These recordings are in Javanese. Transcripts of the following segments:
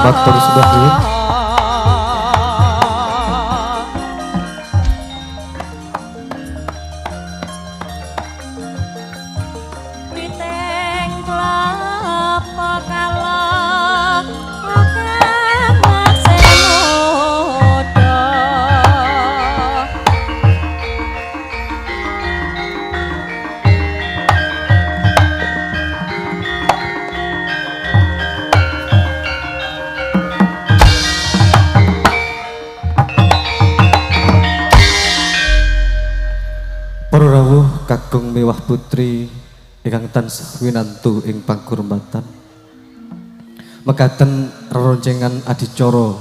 matur sembah nuwun. Kakung miwah putri ingkang tansah winantu ing pangkurmatan mekaten reroncengan adicara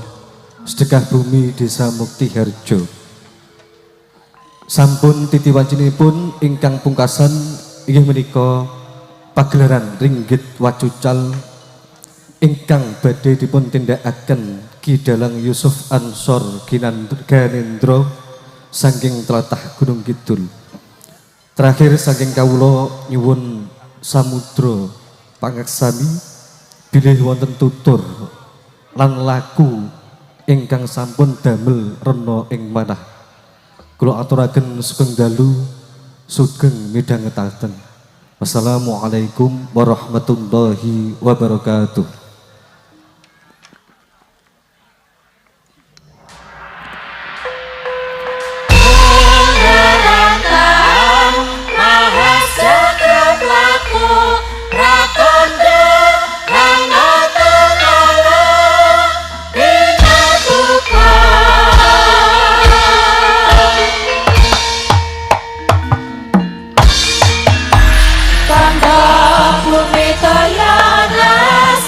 sedekah bumi desa Mukti Harjo sampun titiwancinipun ingkang pungkasan inggih menika pagelaran ringgit wacucal ingkang badhe dipun tindakaken Ki Dalang Yusuf Ansor Ganendra saking tlatah Gunung Kidul. Terakhir saking kawula nyuwun samudra pangaksami bilih wonten tutur lan laku ingkang sampun damel rena ing manah. Kula aturaken sugeng dalu sugeng midhangetaken. Wassalamualaikum warahmatullahi wabarakatuh. Bumi toyo nas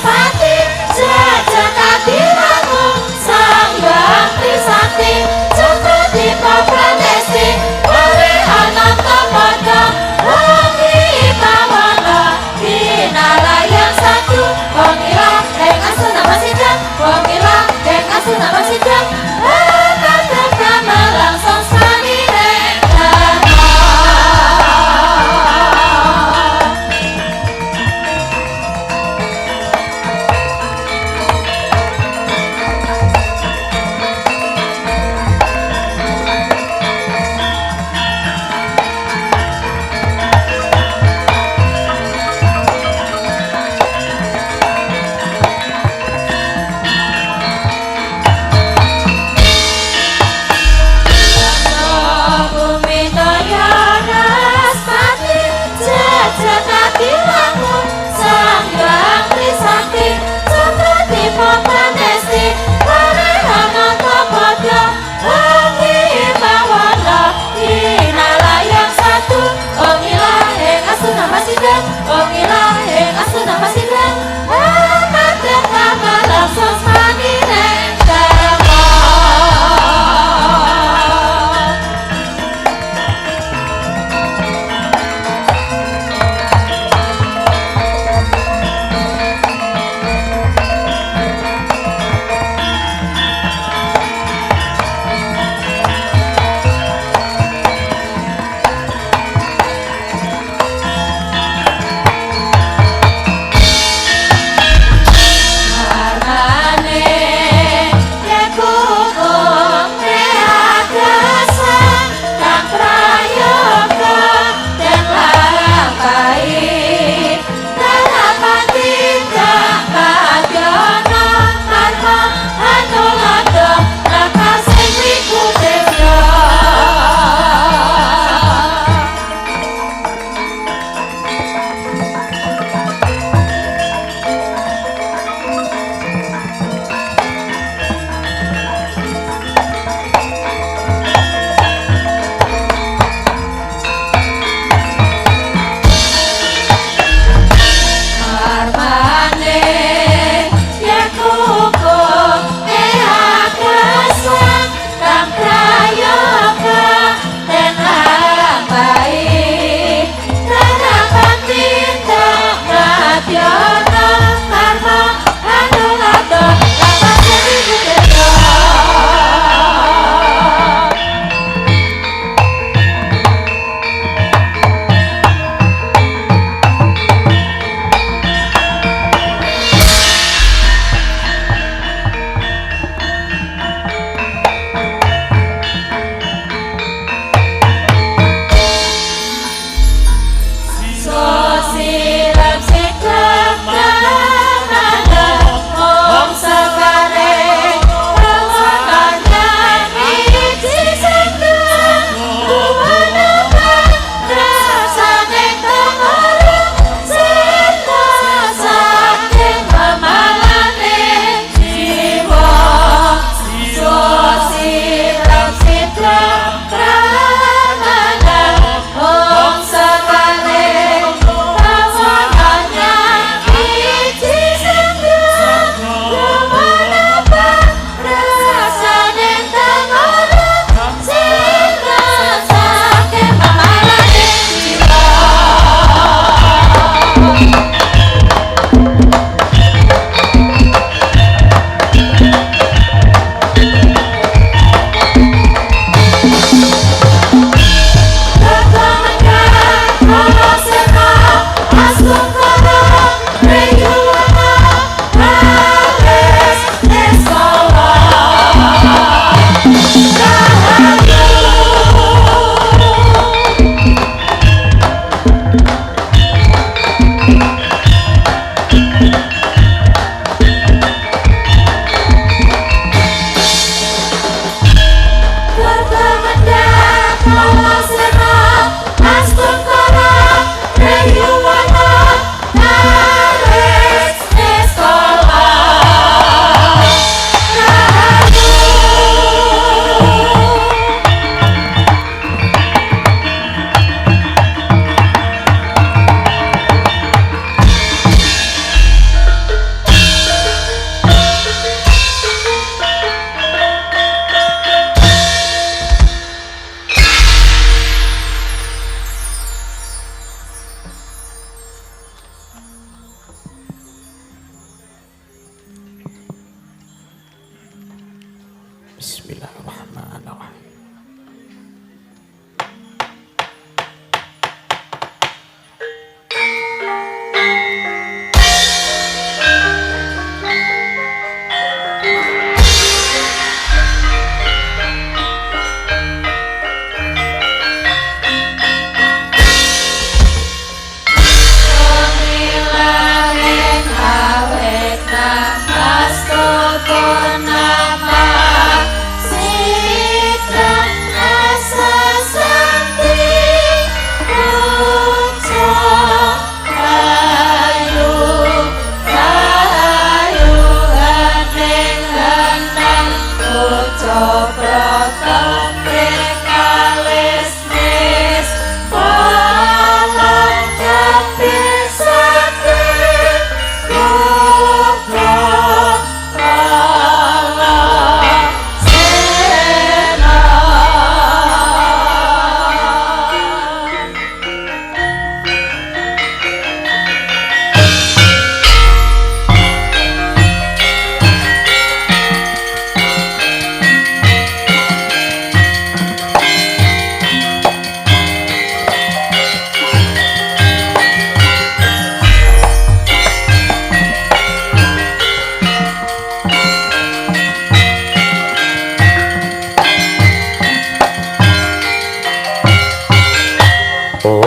Bremara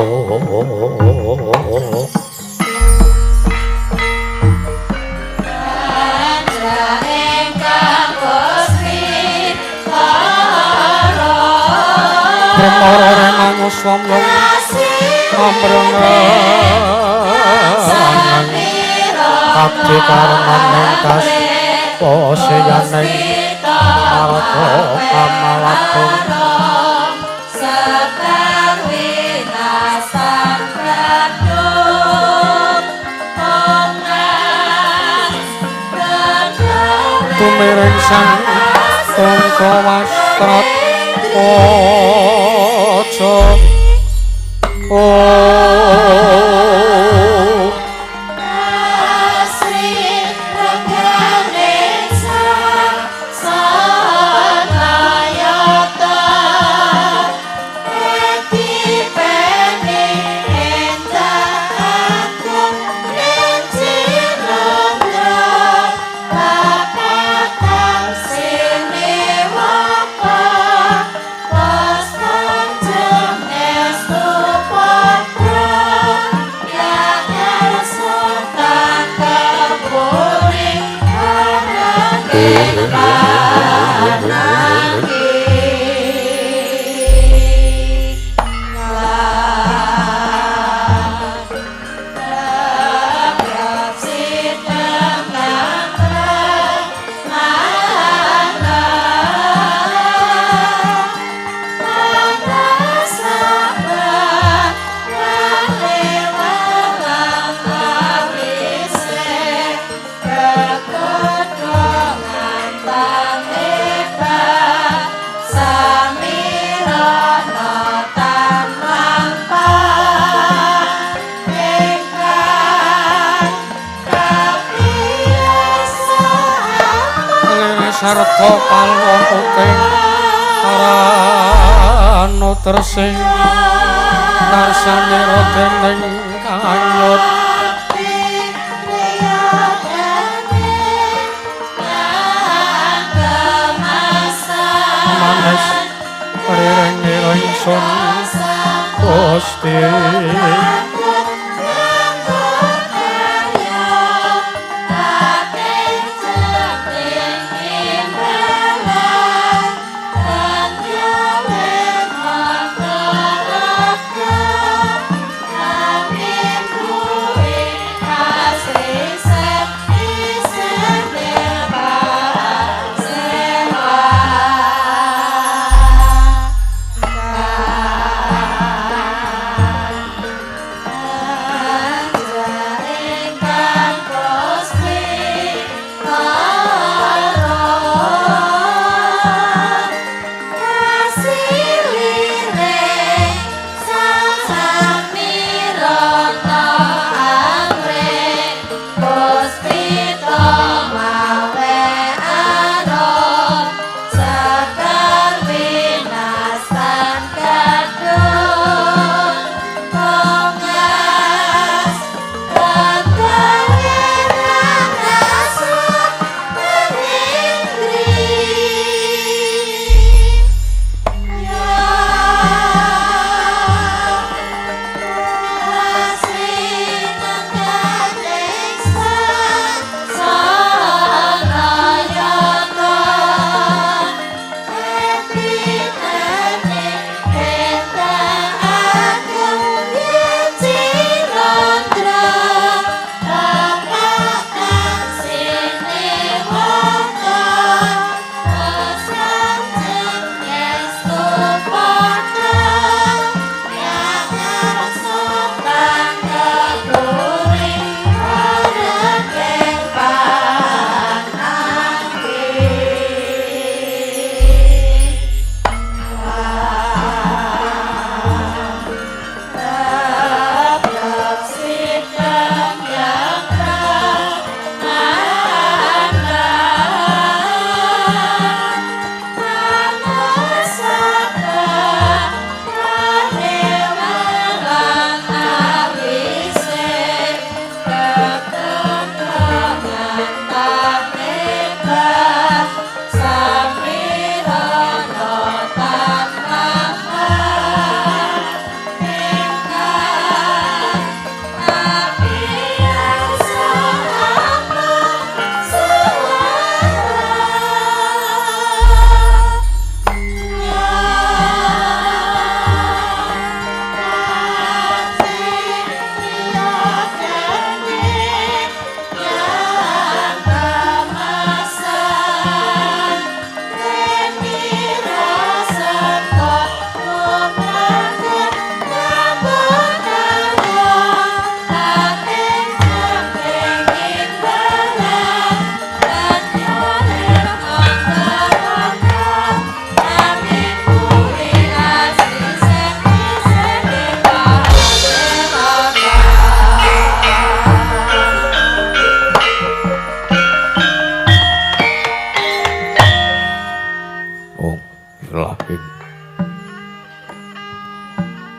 manus wamlong amrengan abdi karenan engkas poseyaning marata kamalabung sekar winasan praduk pongan tumiring sang tungka wastrat ojo asri regane sang sanayata eti peni endah aku nenjirandra lapatan sini wapa pas kanjeng estu patra yang sultan kepuring sarta palwon uting arana tresing karsanira dening kanyut manes rireng ingsun Gusti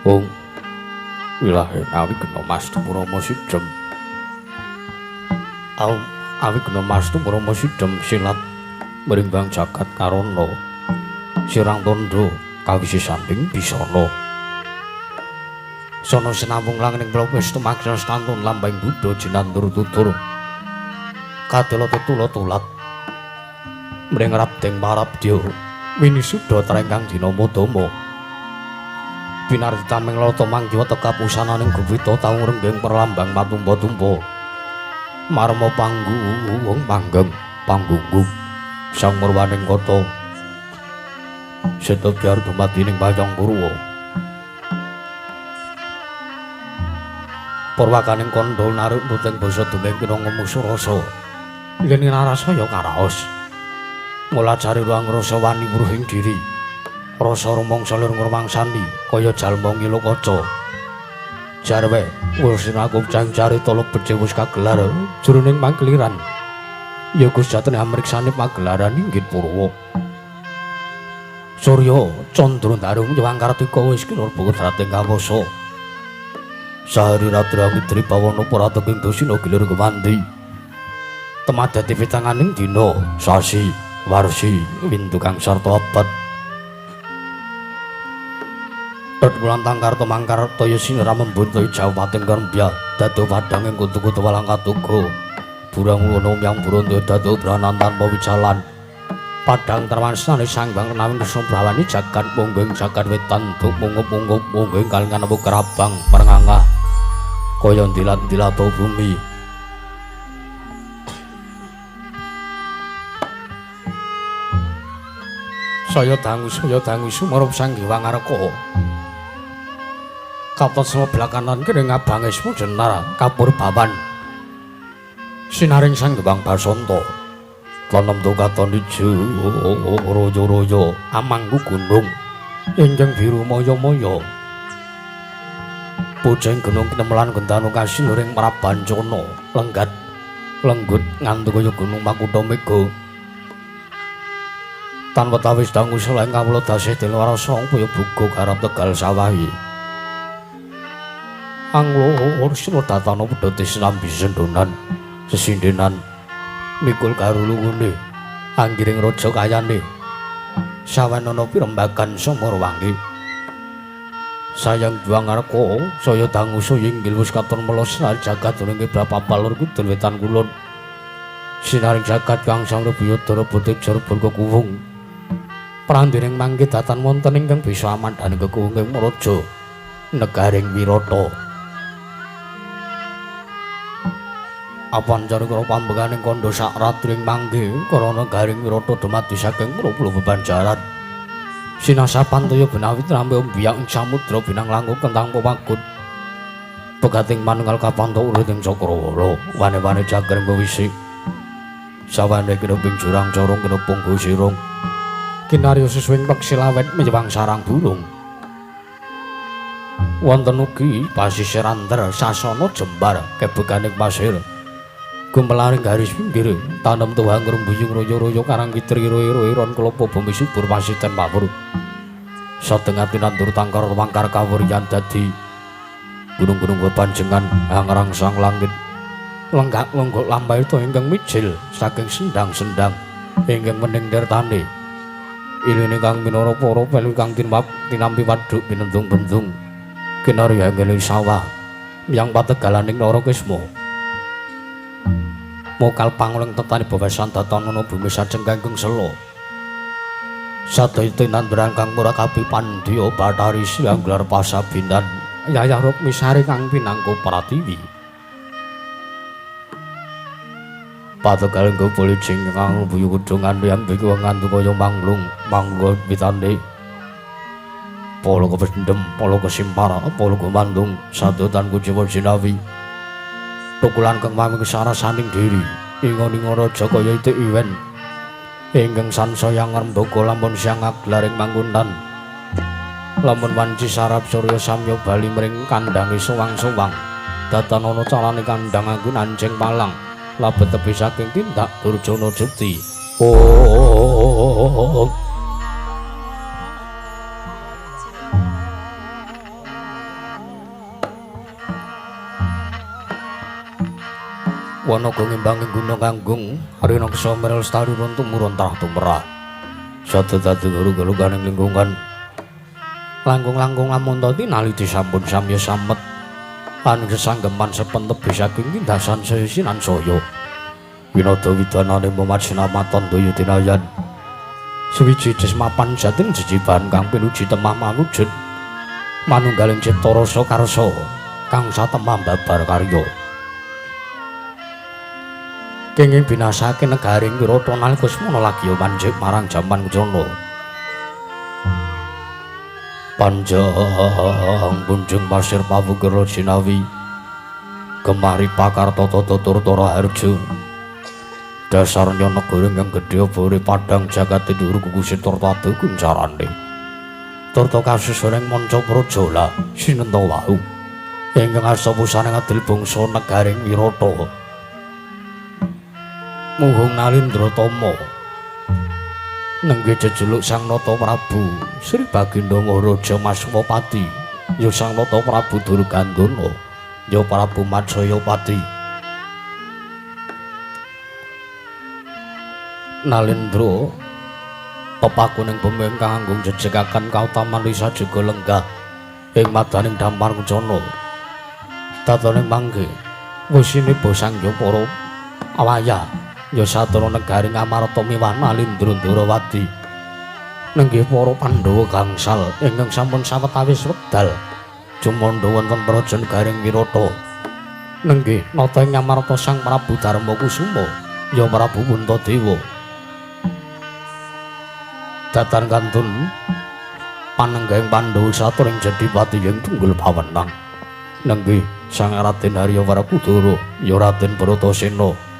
Ong wilahe awi kena mastu Rama Sidhem. Awi kena mastu Rama Sidhem silat merimbang jagat karana sirang tondo kawisi samping bisana. Sono sinambung langing kula wis tumaksa stantun lambang Buddha jinandur tutur. Kadala tetula-tulat mring rabdeng marabdya winisuda trengkang dinama-dama. Pinarita menglata mangkiwa teka pusananing gupita taun renggeng perlambang matumpa-tumpa. Marma panggung panggunggung sang murwaning kata. Seda biar dumadining Bayang Purwa. Purwakaning kandha narik nuting basa dumeng kira ngemusu rasa. Yen narasaya karaos. Mula cari ruang rasa wani wuruhing diri. Rasa rumangsa lir ngrumangsani kaya jalma ngilu kaca. Jarwe wis aku cang carita lebet wis kagelar jroning pangkeliran. Ya Gusti jatene amriksane pagelaran inggih Purwa. Surya Candra Darung Nyawang Kartika wis kinurba rating kawasa. Sahari ratra mitri pawana parateking dosina gilir kemandi. Temadati pitanganing dina sasi warsi windu kang sarta abad. Bulan tangkarta mangkarta ya sinira membuntai jawpating Karembya dadu padhanging kutu-kutu walang katuga burang lono yang buronto dadu branan tanpa wicalan padhang terwansane sangbang kenawing kesumrawani jagat mungging jagat wetan duk mungup-mungup mungging kalingan abu kerabang merengangah kaya dilat-dilato bumi. Saya dangu sumarup sang Hyang Arka. Katon semua belakanan kering abangis mujenar kapur baban sinaring sang Hyang Basanta tanem to katon ijo rojo-rojo amangku gunung enjang biru moyo-moyo puceng gunung kinemelan gentanu kasil ring Prabancana lenggat lenggut ngantu kaya gunung Makutha Mega tanpa tawis dangu selain kawula dasih dilwarasa kaya buga garap Tegal Sawahi. Anglo sira tatana pedhoti sinambi sendonan sesindenan mikul karulungune anggiring raja kayane sawanana pirembagan Samarwangi sayang Hyang Arka saya dangu saya inggil wis katon melos jagat ing Brapapalur kidul wetan kulon sinaring jagat kang samrebiyadara botek jarbul kekuwung prandiring mangke datan wonten ingkang bisa amandhani kekuwunging raja negaring Wirata. Apancari karo pambenganing kandha sak ratring mangke karana garing Wirata dumadi saking pulo-pulo bebanjaran. Sinasapan toya benawi trampe mbiyang samudra binang langkung kentang pepagut. Pegating manunggal kapanto urip ing Cakrawala, wane-wane jagar wisik. Sawane kena ping jurang corong kena punggu sirung. Kinarya sesuwing peksilawet menyewang sarang bulung. Wonten ugi pasisir antar sasana jembar kebekaning pasir. Gumpalaring garis pinggir tanem tuwang ngrembuyung royo-royo karang kitri roe-roe kelapa bumi subur pasiten pawur satengah tinandur tangkar wangkar kawuryan dadi gunung-gunung bepanjengan hangrang sang langit lenggak lenggok lambai to ingkang mijil saking sendang-sendang ingkang mening dertane ilene kang minara para pelu kang tinampi waduk binendung-bendung kinarya ngeling sawah yang pategalaning Narakisma. Mokal panguling tetani bebasan datana bumi sajeng kanggung selo. Sadaya tinandran kang murakabi pandya Bathari Siang gelar pasabinan Yayah Rukmi Sari kang pinangka Pratiwi. Pategaling kepolicing kang buyu kudungan yambi ngantu kaya manglung manggo pitane. Polo kependem, polo kesimpara, polo kemandung, sadotan kuciwa jinawi. Tukulan kang mami kesarasaning diri ingon-ingon raja kaya itu iwen ingkang sansaya ngrembaka lamun siang aglaring mangkunan lamun wanci sarap surya samya bali mring kandange suwang-suwang datan ana calane kandhang anggun anjing palang labet tepi saking tindak Durjana Jukti. Wanaga ngimbanging gunung kanggung arena kesomer lestari run tumurun tarah tumrah sada dadi guru-guruganing lingkungan langkung-langkung lamun tadi naliti sampun samya samet lan sesanggeman sepentebe saking tindasan saya sinan saya winada widanane mumat sinamatan daya tinayan suwiji mapan jatin jejiban kang pinuji temah mawujud manunggaling cipta rasa karsa kang satemah babar karya kenging binasake negaring Wirata nalika semana lagi manjing marang jaman kucana panjang punjung pasir pawukara jinawi kemari pakarta tata turtara harja dasarnya negara yang gedhe abore padang jagat dhuwur kukusit turtadu kuncarane turta kasusuning manca prajola sinenta wau ingkang asapusane ngadil bangsa negaring Wirata Muhung Nalindra Tama nenggih jejuluk Sang Nata Prabu Sri Baginda Maharaja Maswapati ya Sang Nata Prabu Durgandana ya Prabu Matsayapati Nalindra pepakuning bumi ingkang anggung jejegaken kautaman Risa juga lenggah ing madaning dampar kucana tataning mangke wisine bosangya para awaya ya satrono negaring Amarta miwah Nalindra Ndarawati nenggih para Pandhawa gangsal ingkang sampun sawetawis wekdal cumandha wonten praja negaring Wirata nenggih nata ing Amarta Sang Prabu Darmakusuma ya Prabu Puntadewa datan kantun panenggahing Pandhawa satring Jedipati ing tunggul pawenang nenggih Sang Raden Harya Warakudara ya Raden Bratasena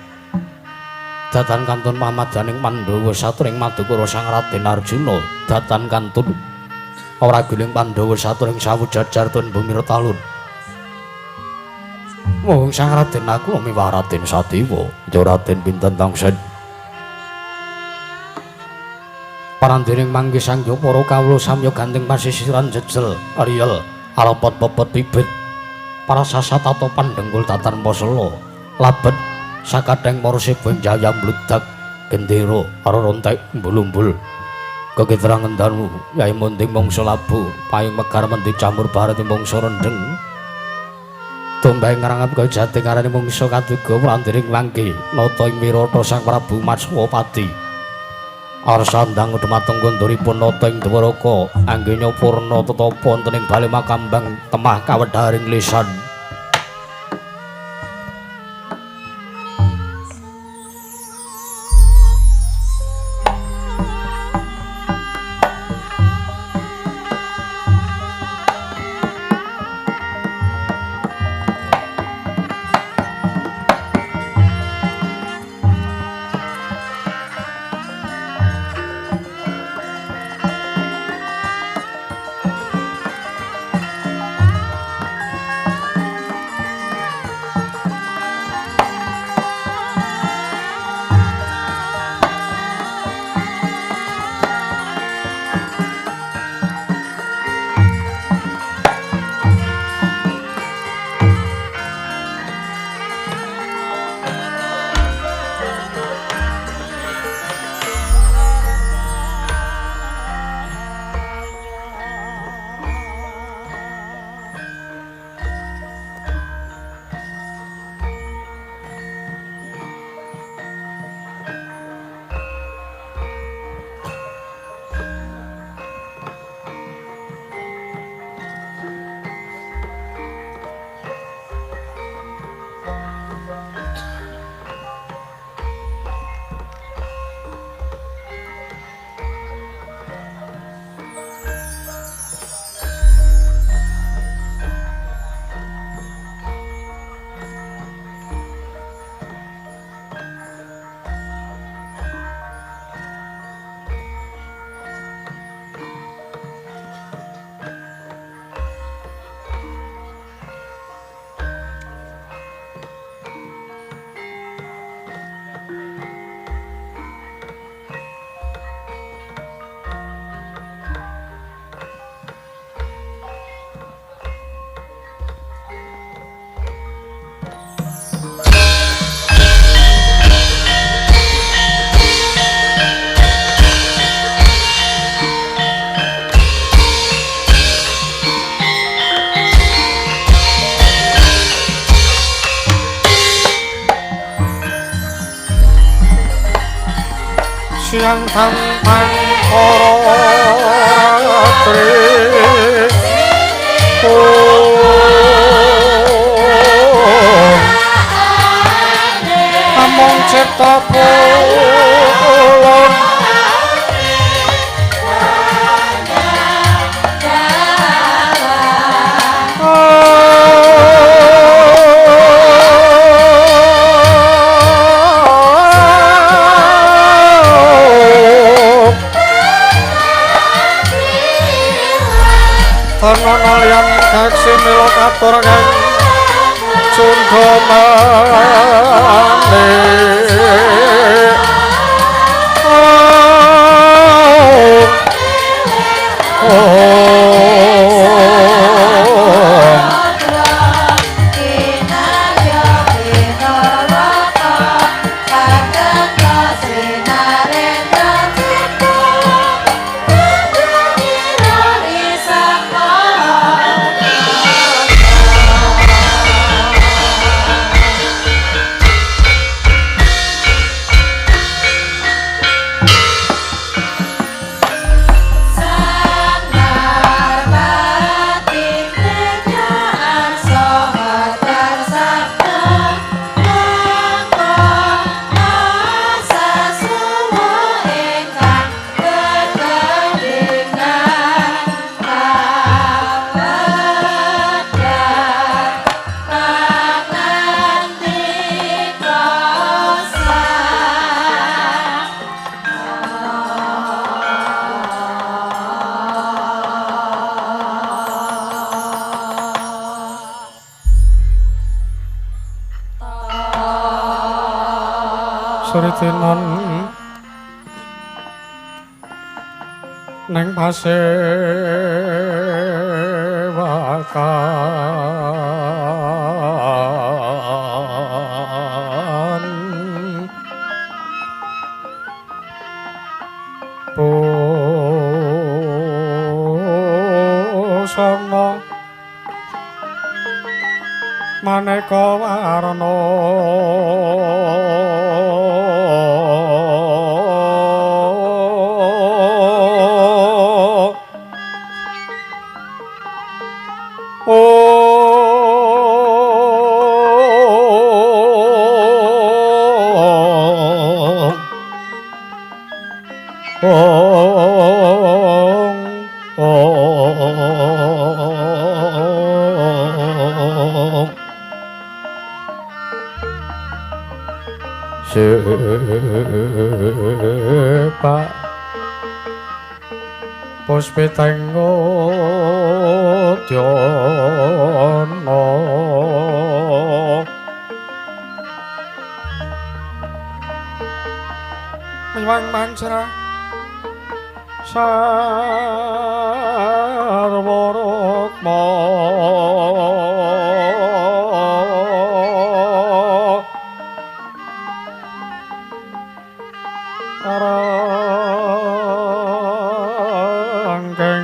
datan kantun pamadaning Pandhawa satring Madukara Sang Raden Arjuna datan kantun ora giling Pandhawa satring sawujajar tun bumi Retalun wong Sang Raden aku miwah Raden Sadewa ya Raden Pinten Tangsen parandening mangke sangya para kawula samya gandeng pasisiran jejel Ariel alapot pepet bibit para sasat atau pandhenggul datan pasela labet sakadeng morsip ing jaya mludak gendera karo rontek mbulumbul kekiterangan danmu yai munding mangsa labu payung megar mendi camur barati mangsa rendeng tumbang ngrangap kaya jati ngarani mangsa kaduga prandiring mangke nata ing Wirata Sang Prabu Matswapati arsandang dhumateng kondoripun nata ing Dwaraka anggenya purna tetapa wonten ing bali makambang temah kawedharing lisan yang tampang ratri among cipta pulon Tanana liyan kaksi milo katur kang cundha mane Suritinon neng pasewakan pusana maneka warna Pak Puspitenggo Dyono miwang mancra sarwarukma arangkeng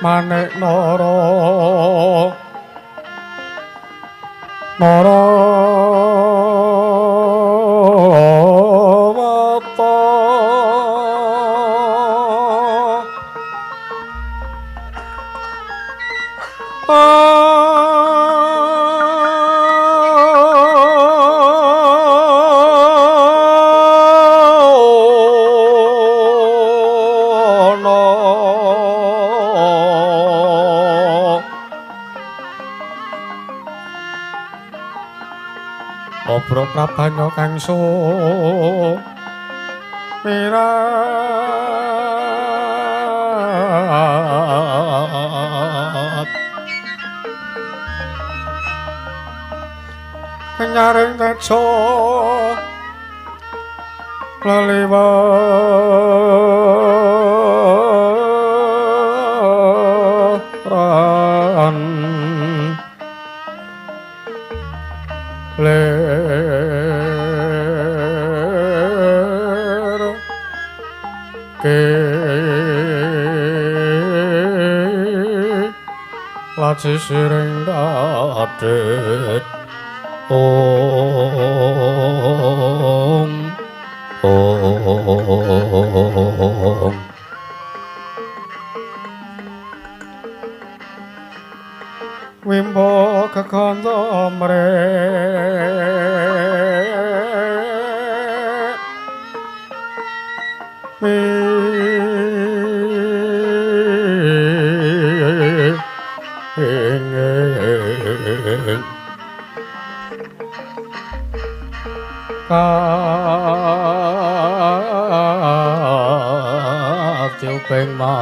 manik nara mata Obro prabanya kang sumirat kenyaring tejo leliwaran ler ke laci siring dadet om Om Wimbo kekanda Tiupeng ma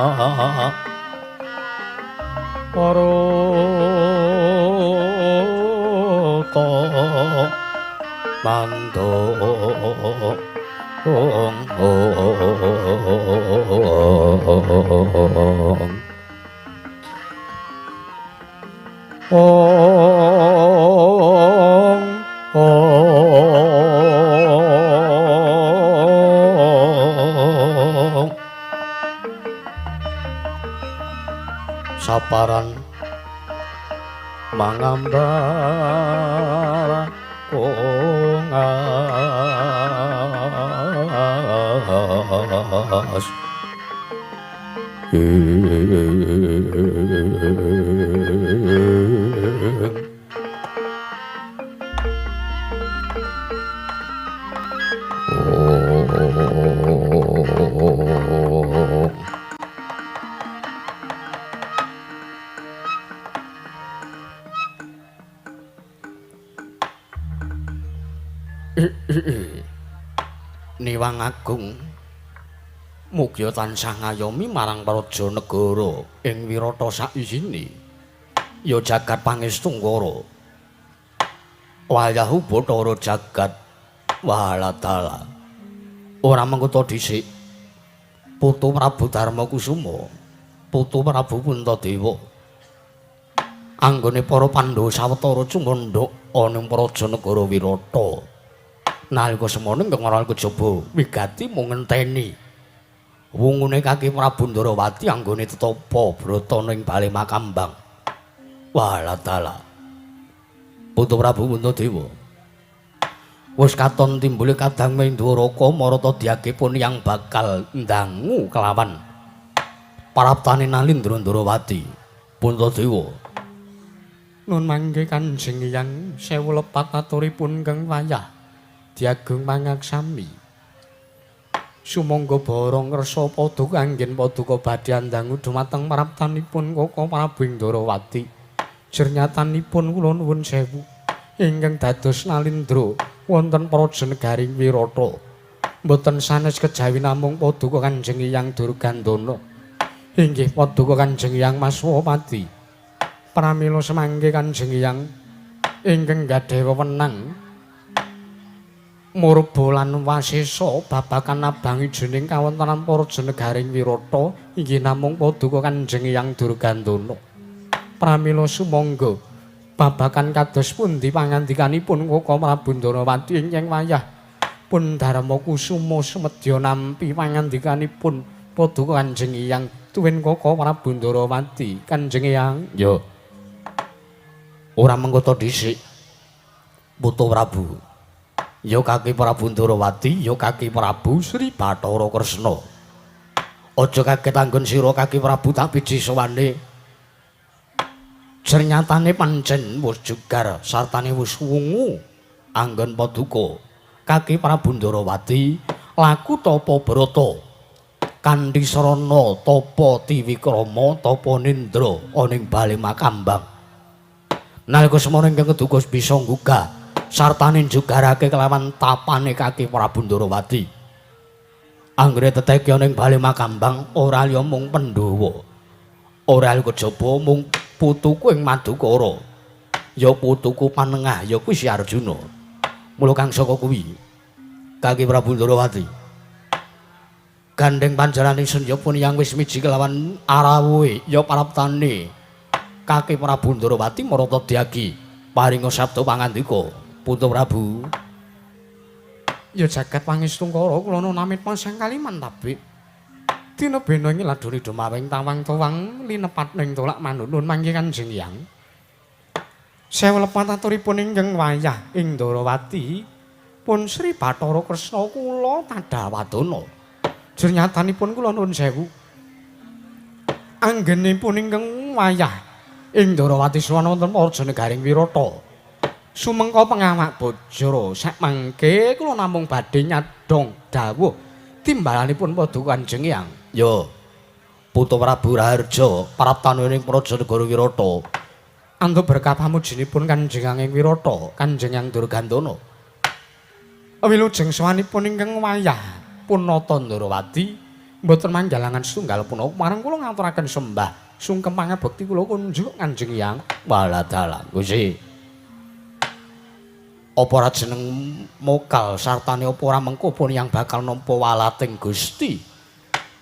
Paroto Mando Ong Saparan mangambar kongas Niwang Agung mugya tansah ngayomi marang praja negara ing wirata saisine ya jagat pangestunggara wayahu Bathara jagat wahaladala ora mengko dhisik putu Prabu Darmakusuma putu Prabu Puntadewa anggone para Pandhawa sawetara cumandhak ana ing praja negara Wirata nalika semana ingkang ora kejaba wigati mung ngenteni wungune Kaki Prabu Ndarawati anggone tetapa brata ning bale Makambang waladala putu Prabu Puntadewa wis katon timbule kadang Mendwaraka marata diakipun yang bakal ndangu kelawan paraptane Nalindra Ndarawati Puntadewa nun mangke Kanjeng Hyang sewu lepat aturipun kang wayah Diagung mangaksami sumangga barang ngersa paduka anggen paduka badhe andangu dumateng maraptanipun Kaka Prabu Ndarawati jernyatanipun kula nuwun sewu ingkang dados Nalindra wonten praja negaring Wirata mboten sanes kejawi namung paduka Kanjeng Hyang Durgandana inggih paduka Kanjeng Hyang Maswapati pramila semangke Kanjeng Hyang ingkang gadhah wewenang Murba lan Wasesa babakan nabangi jening kawontenan praja negaring Wirata inggih namung paduka Kanjeng Hyang Durgandana pramila sumangga babakan kados pundi pangandikanipun Kaka Prabu Ndarawati ingkang wayah pun Darmakusuma sumedya nampi pangandikanipun paduka Kanjeng Hyang tuwin Kaka Prabu Ndarawati Kanjeng Hyang ya ora mengko dhisik Putu Prabu ya Kaki Prabu Ndarawati ya Kaki Prabu Sri Bathara Kresna aja kaget anggon sira Kaki Prabu tapi jisawane jernyatane pancen wis jugar sartane wis wungu anggon paduka Kaki Prabu Ndarawati laku tapa brata kanthi sarana tapa Tiwikrama tapa Nindra ana ing bale Makambang nalika semana ingkang keduga bisa nggugah sartane jugarake kelawan tapane Kaki Prabu Ndarawati anggere teteki ana ing bale Makambang ora liya mung Pandhawa ora liya kejaba mung putuku ing Madukara ya putuku panengah ya kuwi Si Arjuna mula kang saka kuwi Kaki Prabu Ndarawati gandeng panjaraning Sendyapun yang wis miji kelawan arawuhe ya paraptane Kaki Prabu Ndarawati marata diagi paringa sabda pangandika Putu Prabu ya jagat pangestungkara kula namit pasang kaliman tapi dina bena ngiladoni dumawing tawang-tawang linepat ning tolak manunun mangke Kanjeng Hyang sewu lepat aturipun ingkang wayah ing Ndarawati Pun Sri Bathara Kresna kula Tadawadana. Jernyatanipun kula nuwun sewu. Anggenipun ingkang wayah ing Ndarawati Swana wonten Rajanegaring Wirata. Sumengka pengawak Bajara sak mangke kula namung badhe nyadong dawuh timbalanipun Paduka Kanjeng Hyang. Ya. Putra Prabu Raharja praptaning Rajanegara Wirata. Antuk berkah pamujinipun Kanjeng Hyang ing Wirata, Kanjeng Hyang Durgandana. Wilujeng sawanipun ingkang wayah punata Ndarawati mboten manggalangan setunggal punapa marang kula ngaturaken sembah sungkem pangabekti kula kunjuk Kanjeng Hyang Waladalang Gusti. Apa ora jeneng mokal sartane apa ora mengko pun yang bakal nampa walating Gusti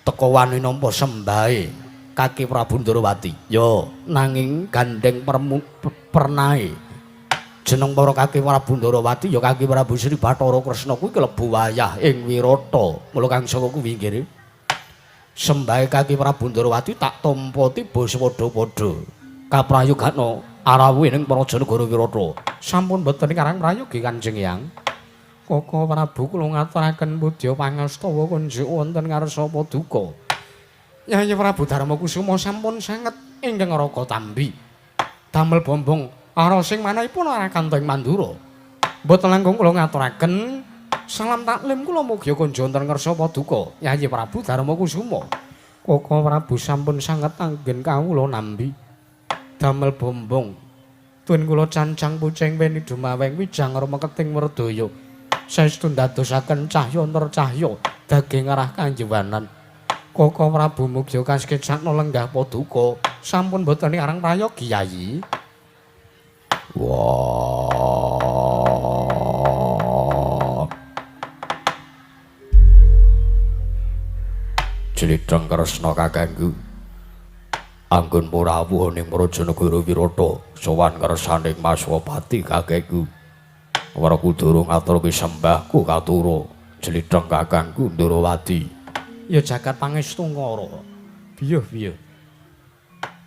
teka wani nampa sembahe Kaki Prabu Ndarawati. Ya nanging gandeng pernahe jeneng para Kaki Prabu Ndarawati ya Kaki Prabu Sri Bathara Kresna kuwi klebu wayah ing Wirata. Mula kang saka kuwi nggih. Sembahe Kaki Prabu Ndarawati tak tampa tiba sepadha-padha. Kaprayogana arawuh ing Rajanegara Wirata. Sampun boten karang prayogi Kanjeng Hyang. Kaka Prabu kula ngaturaken pudya pangastawa kunjuk wonten ngarsa Paduka. Yayi Prabu Darmakusuma sampun sanget ingkang raka tambi. Damel bombong ara sing manahipun ora kantong Mandura. Mboten langkung kula ngaturaken salam taklim kula mugi kunjuk wonten ngarsa Paduka. Yayi Prabu Darmakusuma. Kaka Prabu sampun sanget anggen kawula nambi. Damel bombong tuen kula cancang pucing weni dumaweng wijang rama keting merdaya. Saestu ndadosaken cahya antar cahya daging arah kanjewanan. Kaka Prabu mugya kasketsakna lenggah Paduka sampun boten arang prayogi Yayi. Wah. Cilidang Kresna kakangku. Anggun murawuh ning Rajanegara Wirata sowan kersaning Maswapati kakekku. Waraku durung ngaturke sembahku katura Cilidang kakangku Ndarawati. Ya jagat pangestu ngara. Biyuh.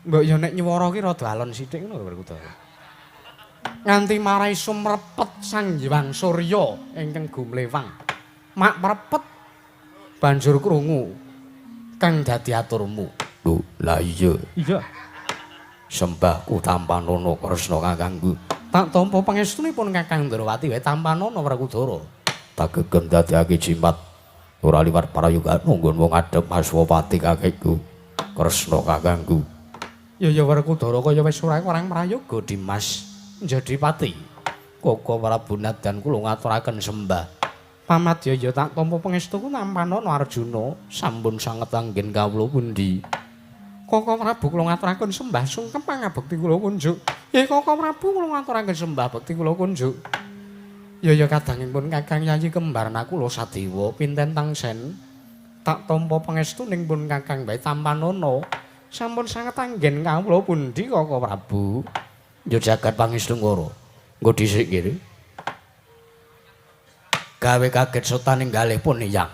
Mbok ya nek nyuwara ki rada alon sithik ngono lho Kudara. Nganti marai sumrepet Sang Hyang Surya ingkang gumlewang. Mak mrepet banjur krungu kang dadi aturmu. Lho, lah iya. Iya. Sembahku Tampanana Kresna kakangku. Tak tampa pangestunipun Kakang Ndarawati wae Tampanana Werkudara. Tak gegem dadekake jimat ora liwat parayogana nggon wong adhep Maswapati kakekku. Kresna kakangku. Ya Werkudara kaya wis ora orang prayoga Dimas Jodipati. Kaka Prabu Nadan kula ngaturaken sembah. Pamadya ya tak tampa pangestuku Tampanana Arjuna sampun sanget anggen kawula pundi. Kaka Prabu kula ngaturaken sembah sungkem pangabekti kula kunjuk. Ya Kaka Prabu kula ngaturaken sembah bekti kula kunjuk. Ya kadangipun Kakang Yayi kembarna kula Sadewa pinten tangsen. Tak tampa pangestuning pun Kakang Bae Tampanana sampun sanget anggen kawula pundi Kaka Prabu. Ya jagat pangestu ngara. Nggo dhisik kene. Gawe kaget sotaning galih pun Hyang.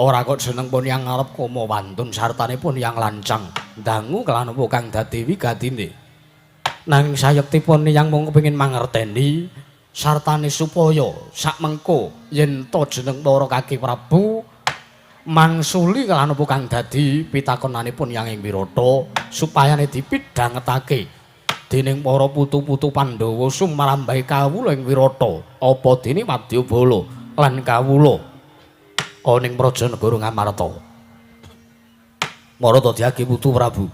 Ora kok jeneng pun yang ngarep koma wantun sartane pun yang lancang dangu kelan apa kang dadi wigatine. Nanging sayektipun yang mung kepengin mangerteni sartane supaya sak mengko yen to jeneng para Kaki Prabu mangsuli kelan apa kang dadi pitakonanipun yang ing Wirata supayane dipidhangetake dening para putu-putu Pandhawa sumrambahe kawula ing Wirata apa dene Wadyabala lan kawula ning Rajanegara Ngamarta. Marata diagi putu Prabu.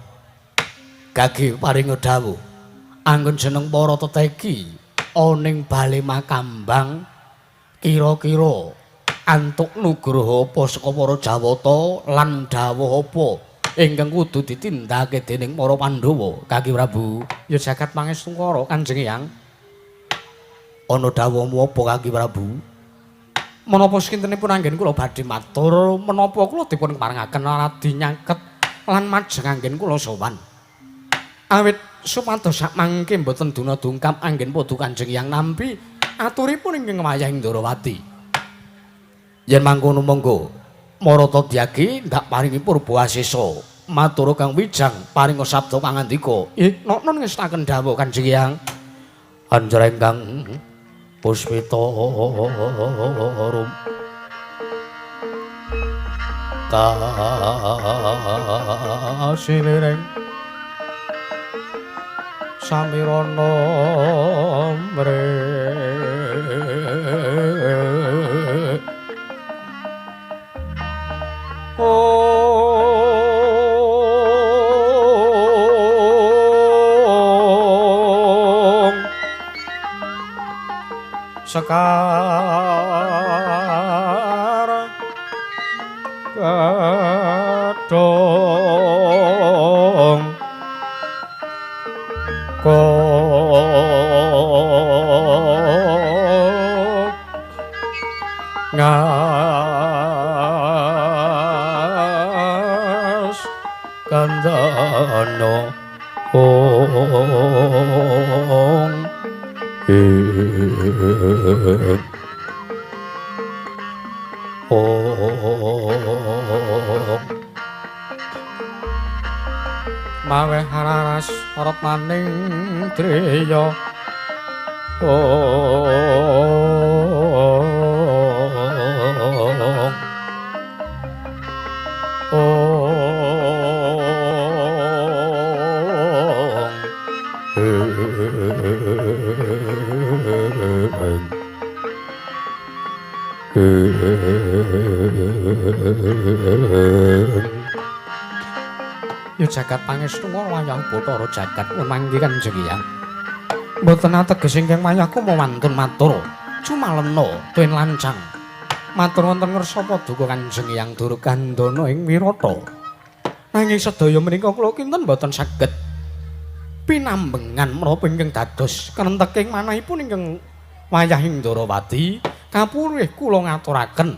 Gage paringa dawuh. Anggon jeneng para tetegi ning Bale Makambang kira-kira antuk nugraha apa saka para Jawata lan dawuh apa ingkang kudu ditindakake dening para Pandhawa. Gage Prabu, ya jagat pangestu karo Kanjeng Hyang. Ana dawuhmu apa Gage Prabu? Menapa sekintenipun anggen kula badhe matur menapa kula dipun parengaken radi nyangket lan majeng anggen kula sowan. Awit supados sak mangke mboten duna dungkap anggen Paduka Kanjeng Hyang nampi aturipun ingkang wayah ing Ndarawati. Yen mangkono monggo Marata Dyagi ndak paringi purba asesa matur Kang Wijang paringa sabda pangandika. Nun ngestaken dawuh Kanjeng Hyang. Anjreng Kang puspita rum kasilireng samirana mre sekar kadong ngas kandana maweh hararas retmaning driya ya jagat pangestu wayah Bathara jagat mangke Kanjeng Hyang mboten ateges ingkang wayahku mawantun matur cumalena tuwin lancang matur wonten ngersa paduka Kanjeng Hyang Durgandana ing Wirata nanging sedaya menika kula kinten mboten saged pinambengan menapa ingkang dados kenenteking manahipun ingkang wayahing Ndarawati kapurih kula ngaturaken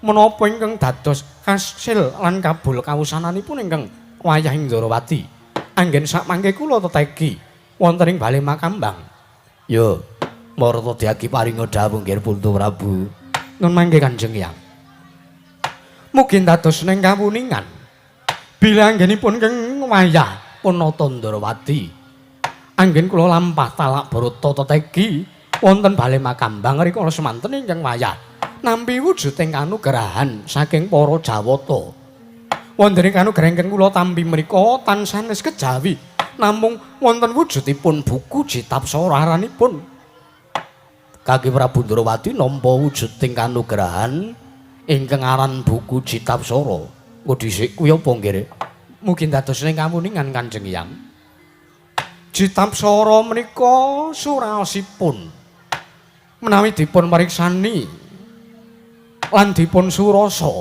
menapa ingkang dados kasil lan kabul kawusananipun ingkang wayahing Ndarawati anggen sakmangke kula tetegi wonten ing bale Makambang ya marata diagi paringa dawuh nggih Puntu Prabu nun mangke Kanjeng Hyang mugi dados ning kawuningan bila anggenipun ingkang wayah Punata Ndarawati anggen kula lampah talak Barata tetegi wonten bale Makambang rikala semanten ingkang wayah nampi wujuding kanugrahan saking para Jawata wonten ing kanugrahan ingkang kula tampi menika tansah kejawi namung wonten wujudipun buku Jitapsara aranipun Kaki Prabu Ndarawati nampa wujuding kanugrahan ingkang aran buku Jitapsara kok dhisik kuwi apa nggih mugi dados ning kamuningan Kanjeng Hyang Jitapsara menika suraosipun menawi dipun pariksani lan dipun surasa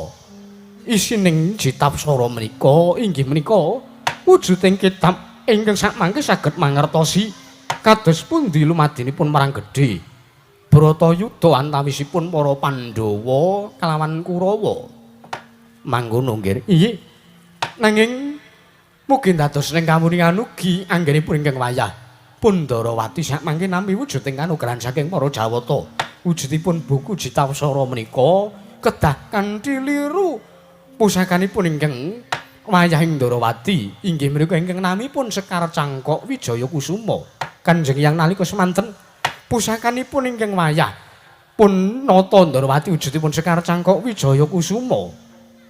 isining Jitapsara menika inggih menika wujuding kitab ingkang sakmangke saged mangertosi kados pundi lumadinipun marang gedhe Bratayuda antawisipun para Pandhawa kalawan Kurawa mangkono nggih iya nanging mugi dados ning kamuningan ugi anggenipun ingkang wayah Ndarawati sakmangke nampi wujuding kanugrahan saking para Jawata wujudipun buku Jitapsara menika kedah kanthi liru pusakanipun ingkang wayahing Ndarawati inggih menika ingkang namipun Sekar Cangkok Wijaya Kusuma Kanjeng Hyang nalika semanten pusakanipun ingkang wayah Punata Ndarawati wujudipun Sekar Cangkok Wijaya Kusuma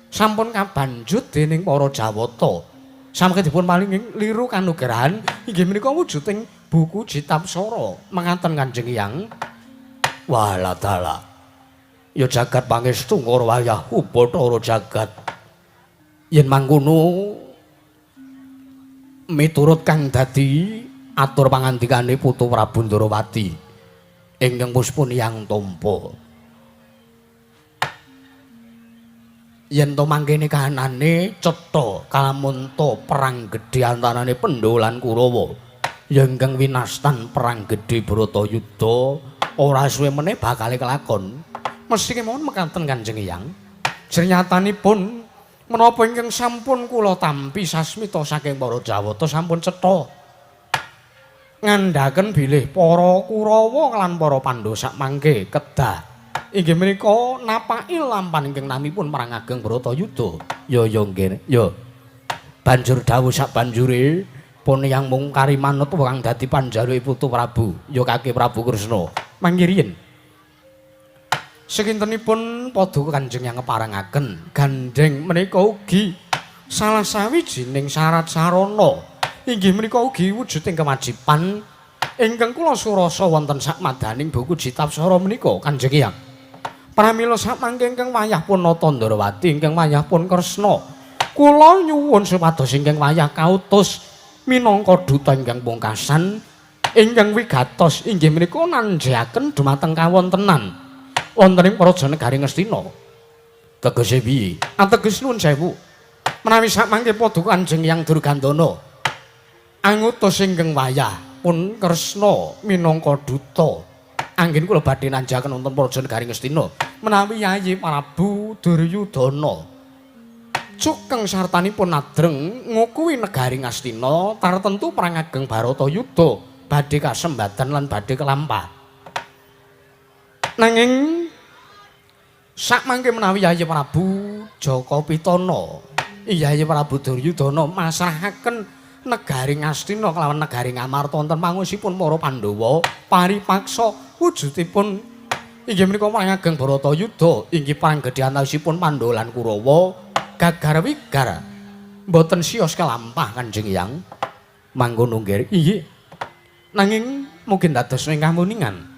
sampun kabanjut dening para Jawata samangke dipun paling liru kanugrahan inggih menika wujuding buku Jitapsara mengaten Kanjeng Hyang walah dalah ya jagat pangestu ngara wayah Bathara jagat yen mangkono miturut kang dadi atur pangandikane Putu Prabu Ndarawati ingkang puspun yang tampa yen to mangkene kahanane cetha kalamunta perang gedhe antarane Pandhawa lan Kurawa ya ingkang winastan perang gedhe Bratayuda ora suwe meneh bakal kelakon mesti kemawon mekaten Kanjeng Hyang jernyatanipun menapa ingkang sampun kula tampi sasmita saking para Jawata sampun cetha ngandhaken bilih para Kurawa lan para Pandhawa sakmangke kedah inggih menika napaki lampan ingkang namipun marang Ageng Bratayuda ya nggih ya banjur dawuh sak banjure pun yang mung kari manut kang dadi panjaluke Putu Prabu ya Kaki Prabu Kresna mangke riyen Sekintenipun Paduka Kanjeng yang ngeparengaken gandeng menika ugi salah sawijining syarat sarana inggih menika ugi wujuding kewajiban ingkang kula surasa wonten sak madaning buku Jitapsara menika Kanjeng Hyang. Pramila samangke ingkang wayah pun Natandrawati ingkang wayah pun Kresna kula nyuwun supados ingkang wayah kautus minangka duta ingkang pungkasan ingkang wigatos inggih menika nanjaken dumateng kawontenan wonten ing Praja Negari Ngastina. Tegese piye? Ateges nuwun sewu. Menawi samangke Paduka Kanjeng Hyang Durgandana angutus ingkang wayah pun Kresna minangka duta anggen kula badhe nanjaken wonten Praja Negari Ngastina menawi Yayi Prabu Duryudana cukeng sartanipun adreng ngukuwi negari Ngastina tartentu perang ageng Baratayuda badhe kasembadan lan badhe kelampah. Nanging sakmangke menawi Yayi Prabu Jaka Pitana, Yayi Prabu Duryudana masrahaken negari Ngastina kelawan negari Ngamarta wonten pangusipun para Pandhawa paripaksa wujudipun inggih menika perang ageng Baratayuda inggih perang gedhe antawisipun Pandhawa lan Kurawa gagar wigar mboten siyos kelampah Kanjeng Hyang. Mangkono nggih. Inggih. Nanging mungkin dados ing kamuningan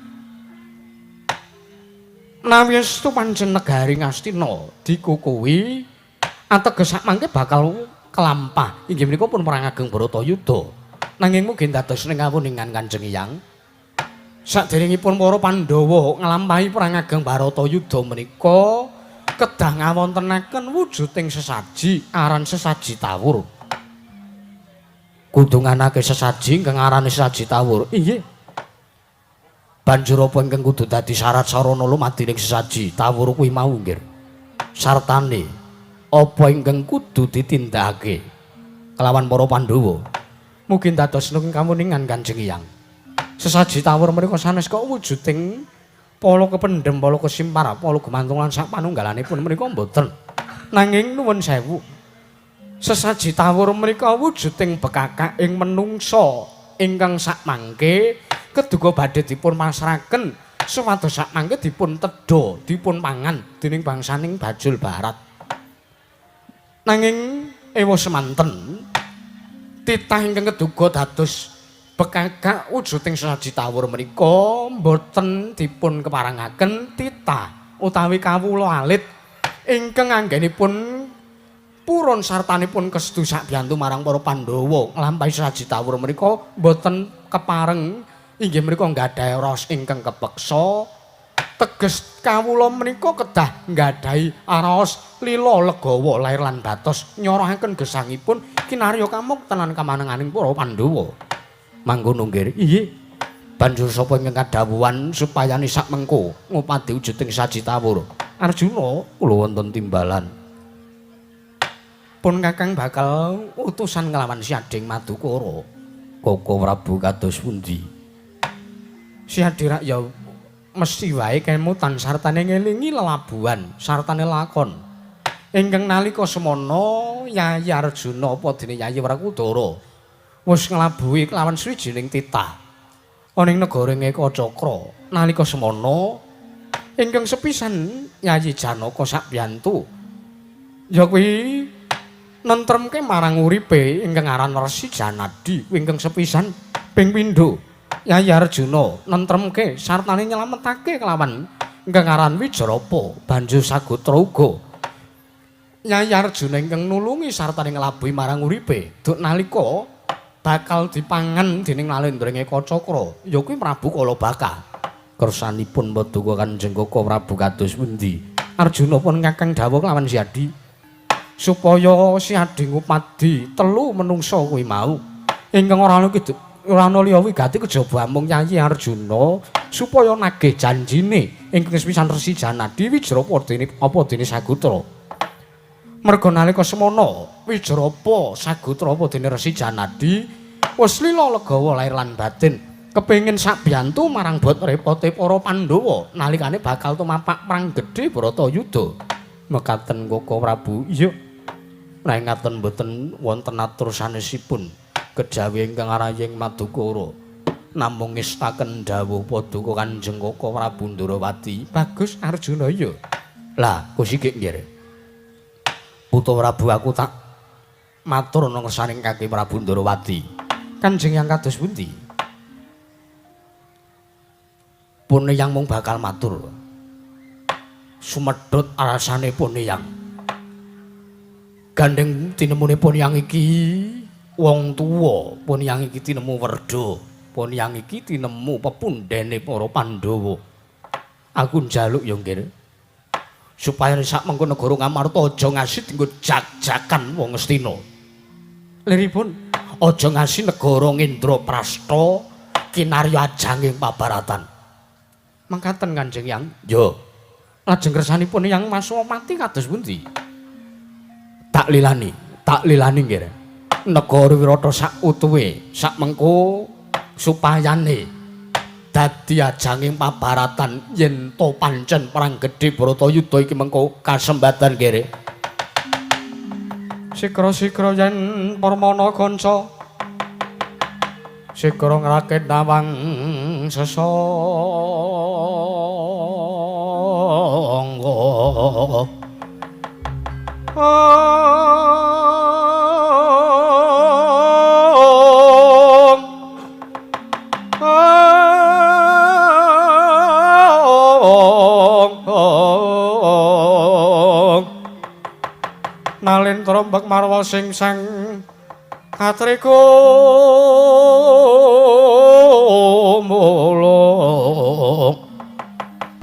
menawi estu pancen negari Ngastina dikukuwi ateges samangke bakal kelampah inggih menika pun perang ageng Baratayuda. Nanging mungkin dados ing kamuningan Kanjeng Hyang saderengipun para Pandhawa nglampahi perang ageng Baratayuda menika kedah ngawontenaken wujuding sesaji aran sesaji tawur. Kudu nganake sesaji ingkang arane sesaji tawur. Inggih. Banjur apa ingkang kudu dadi syarat sarana lumadining sesaji tawur kuwi mau nggih. Sartane apa ingkang kudu ditindakake kelawan para Pandhawa. Mungkin dados ing kamuningan Kanjeng Hyang. Sesaji tawur menika sanes kok wujuding pala kependhem, pala kesimpar, pala gumantung lan sak panunggalanipun menika mboten. Nanging nuwun sewu. Sesaji tawur menika wujuding bekakak ing menungsa ingkang sakmangke keduga badhe dipun masraken supados sakmangke dipun tedha, dipun pangan dening bangsaning Bajul Barat. Nanging ewa semanten titah ingkang keduga dados bekakak wujuding sesaji tawur menika boten dipun keparengaken titah utawi kawula alit ingkang anggenipun purun sartanipun kestu sakbiyantu marang para Pandhawa nglampahi sesaji tawur menika boten kepareng inggih menika nggadahi raos ingkang kepeksa teges kawula menika kedah nggadahi araos lila legawa lair lan batos nyorohaken gesangipun kinarya kamuktenan kamanenganing para Pandhawa. Mangkono nggih. Inggih. Banjur sapa ingkang kadhawuhan supaya sak mengko ngupadi wujuding saji tawur. Arjuna kula wonten timbalan. Pun Kakang bakal utusan nglawan Si Ading Madukara. Koko Prabu kados pundi? Si Adirak ya mesti wae kemutan sartane ngelingi lelabuhan, sartane lakon. Ingkang nalika semana Yayi Arjuna apa dene Yayi Wrakudara wis nglabuhi kelawan swijining titah ana ing negara Ngekacakra. Nalika semana ingkang sepisan Yayi Janaka sakbiyantu ya kuwi nentremke marang uripe ingkang aran Resi Janadi ingkang sepisan ping pindho Yayi Arjuna nentremke sartane nyelametake kelawan ingkang aran Wijrapa banjur Sagutra uga Yayi Arjuna ingkang nulungi sartane nglabuhi marang uripe duk nalika bakal dipangan dening Nalendra Ngekacakra ya kuwi Prabu Kalabaka. Kersanipun Paduka Kanjeng Koko Prabu kados pundi? Arjuna pun Kakang dawuh kelawan Si Adi supaya Si Adi ngupadi telu menungsa kuwi mau ingkang ora ana liya wigati kejaba mung Yayi Arjuna supaya nagih janjine ingkang sepisan Resi Janadi Wijrapa dene apa dene Sagutra. Merga nalika semana Wijrapa Sagutra apa dene Resi Janadi wis lila legawa lair lan batin kepengin sakbiyantu marang bot repote para Pandhawa nalikane bakal tumapak perang gedhe Bratayuda. Mekaten Koko Prabu. Iya. Nek ngaten mboten wonten atur sanesipun kejawi ingkang araying Madukara. namung ngestaken dawuh Paduka Kanjeng Koko Prabu Ndarawati. Bagus Arjuna ya. Lah, kusikik nggih. Putra Prabu aku tak matur ana ngersaning Kaki Prabu Ndarawati. Kanjeng yang kados pundi? Pun yang mung bakal matur. Sumedhot arasane pun yang. Gandeng tinemune pun yang iki wong tuwa, pun yang iki tinemu werda, pun yang iki tinemu pepundhene para Pandhawa. Aku njaluk ya nggih. Supaya sak mengko negara Ngamarta aja ngasih dienggo jak-jakan wong Astina. Liripun aja ngasih negara Ngendraprasta kinarya ajanging pabaratan. Mangkaten Kanjeng Yang. Yo. Lajeng kersanipun Yang Maswamati kados pundi? Tak lilani nggih. Negara Wirata sak utuhe, sak mengko supayane dadi ajanging pabaratan yen to pancen perang gedhe Bharatayuda iki mengko kasembatan nggih. Sikra-sikra yen Parmana kanca sikra ngrakit nawang sesangga nalin trombek marwa sing sang katrika mulung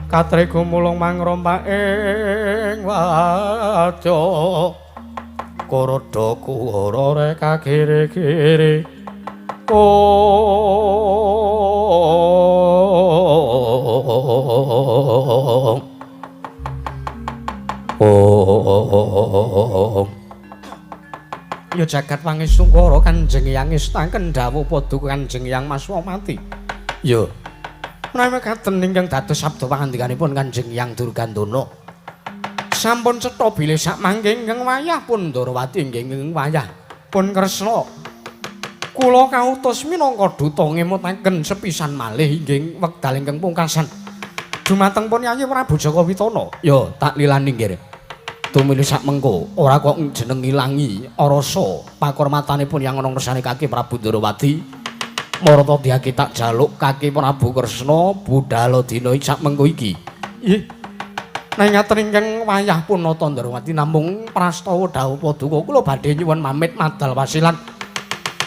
katrika mulung mangrompak ing wadya Karada kuwara rek kagere-gere ya jagat pangesungkara Kanjeng Hyang ngestaken dawuh Paduka Kanjeng Hyang Maswamati. Ya. Menawi mekaten ingkang dados sabda pangandikanipun Kanjeng Hyang Durgandana. Sampun cetha bilih sak mangke ingkang wayah pun Ndarawati inggih wayah pun Kresna. Kula kautus minangka duta ngemutaken sepisan malih inggih wekdal ingkang pungkasan dumateng pun Yayi Prabu Jaka Witana. Ya, tak lilani nggih. Tumili sak mengko ora kok jeneng ilangi rasa pakurmatanipun yang ana ngersane Kaki Prabu Ndarawati. Marata diaki tak jaluk Kaki Prabu Kresna budhal dina sak mengko iki. Nggih. Nang ngaten ingkang wayah punata Ndarawati namung prastawa dawuh Paduka kula badhe nyuwun pamit madal wasilan.